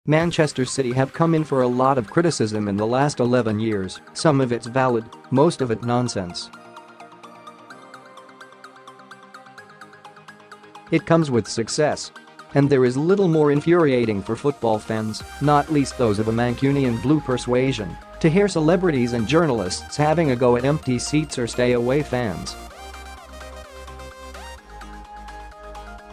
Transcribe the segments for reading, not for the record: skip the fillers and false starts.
Manchester City have come in for a lot of criticism in the last 11 years, some of it's valid, most of it nonsense. It comes with success. And there is little more infuriating for football fans, not least those of a Mancunian blue persuasion, to hear celebrities and journalists having a go at empty seats or stay-away fans.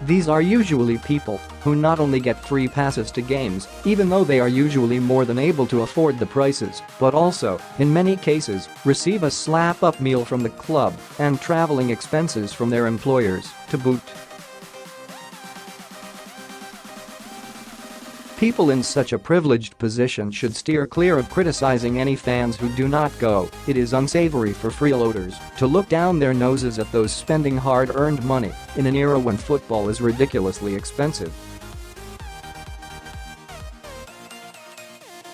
These are usually people who not only get free passes to games, even though they are usually more than able to afford the prices, but also, in many cases, receive a slap-up meal from the club and traveling expenses from their employers, to boot. People in such a privileged position should steer clear of criticizing any fans who do not go. It is unsavory for freeloaders to look down their noses at those spending hard-earned money in an era when football is ridiculously expensive.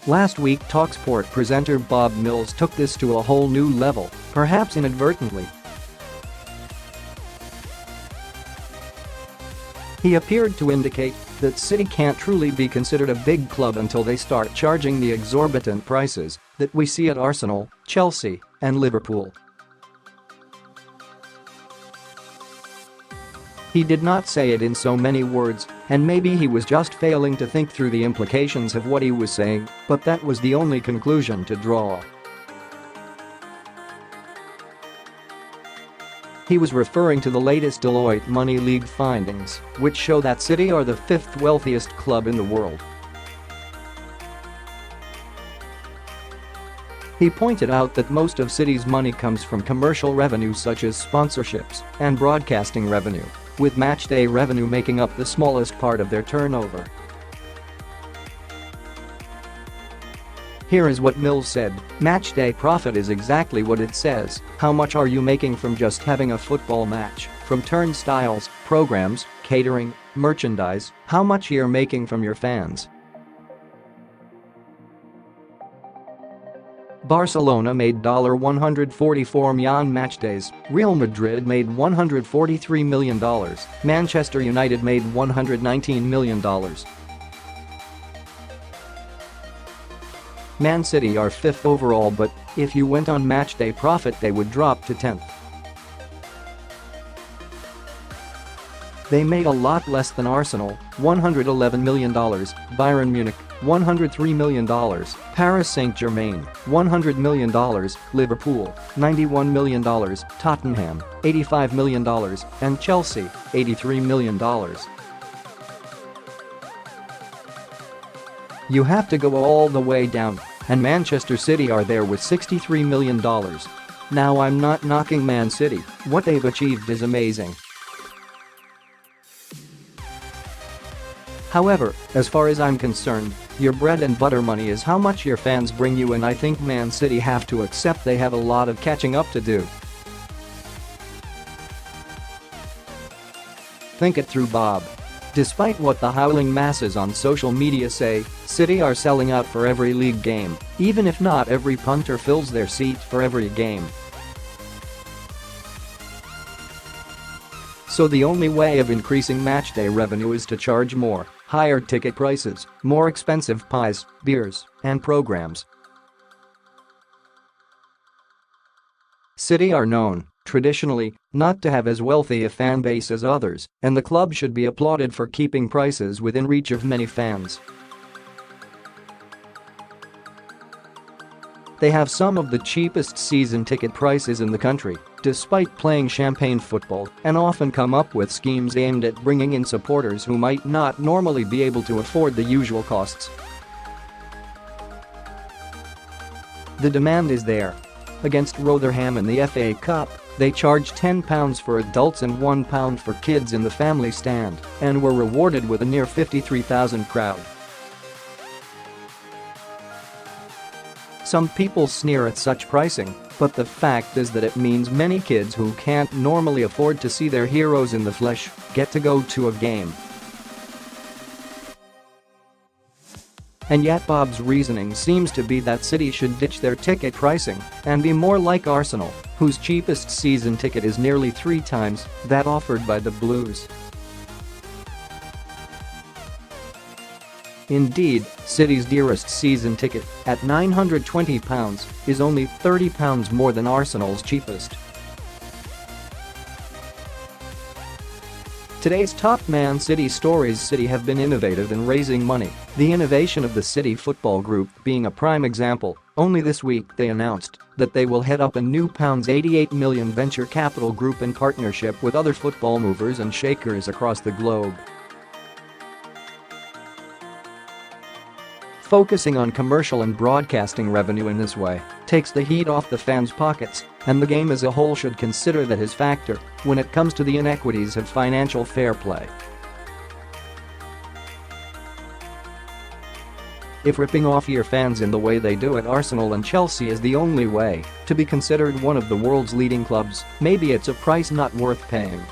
Last week, Talksport presenter Bob Mills took this to a whole new level, perhaps inadvertently. He appeared to indicate that City can't truly be considered a big club until they start charging the exorbitant prices that we see at Arsenal, Chelsea, and Liverpool. He did not say it in so many words, and maybe he was just failing to think through the implications of what he was saying, but that was the only conclusion to draw. He was referring to the latest Deloitte Money League findings, which show that City are the fifth wealthiest club in the world. He pointed out that most of City's money comes from commercial revenue such as sponsorships and broadcasting revenue, with matchday revenue making up the smallest part of their turnover. Here is what Mills said: "Matchday profit is exactly what it says. How much are you making from just having a football match? From turnstiles, programs, catering, merchandise, how much you're making from your fans?" Barcelona made $144 million matchdays, Real Madrid made $143 million, Manchester United made $119 million. Man City are 5th overall, but if you went on matchday profit they would drop to 10th. They made a lot less than Arsenal, $111 million, Bayern Munich, $103 million, Paris Saint-Germain, $100 million, Liverpool, $91 million, Tottenham, $85 million, and Chelsea, $83 million. You have to go all the way down, and Manchester City are there with $63 million. Now, I'm not knocking Man City, what they've achieved is amazing. However, as far as I'm concerned, your bread and butter money is how much your fans bring you, and I think Man City have to accept they have a lot of catching up to do. Think it through, Bob. Despite what the howling masses on social media say, City are selling out for every league game, even if not every punter fills their seat for every game. So the only way of increasing matchday revenue is to charge more, higher ticket prices, more expensive pies, beers, and programs. City are known, traditionally, not to have as wealthy a fan base as others, and the club should be applauded for keeping prices within reach of many fans. They have some of the cheapest season ticket prices in the country, despite playing champagne football, and often come up with schemes aimed at bringing in supporters who might not normally be able to afford the usual costs. The demand is there. Against Rotherham in the FA Cup, they charged £10 for adults and £1 for kids in the family stand, and were rewarded with a near 53,000 crowd. Some people sneer at such pricing, but the fact is that it means many kids who can't normally afford to see their heroes in the flesh get to go to a game. And yet Bob's reasoning seems to be that City should ditch their ticket pricing and be more like Arsenal, whose cheapest season ticket is nearly 3 times that offered by the Blues. Indeed, City's dearest season ticket, at £920, is only £30 more than Arsenal's cheapest. Today's top Man City stories. City have been innovative in raising money, the innovation of the City Football Group being a prime example. Only this week they announced that they will head up a new £88 million venture capital group in partnership with other football movers and shakers across the globe. Focusing on commercial and broadcasting revenue in this way takes the heat off the fans' pockets, and the game as a whole should consider that as factor when it comes to the inequities of financial fair play. If ripping off your fans in the way they do at Arsenal and Chelsea is the only way to be considered one of the world's leading clubs, maybe it's a price not worth paying.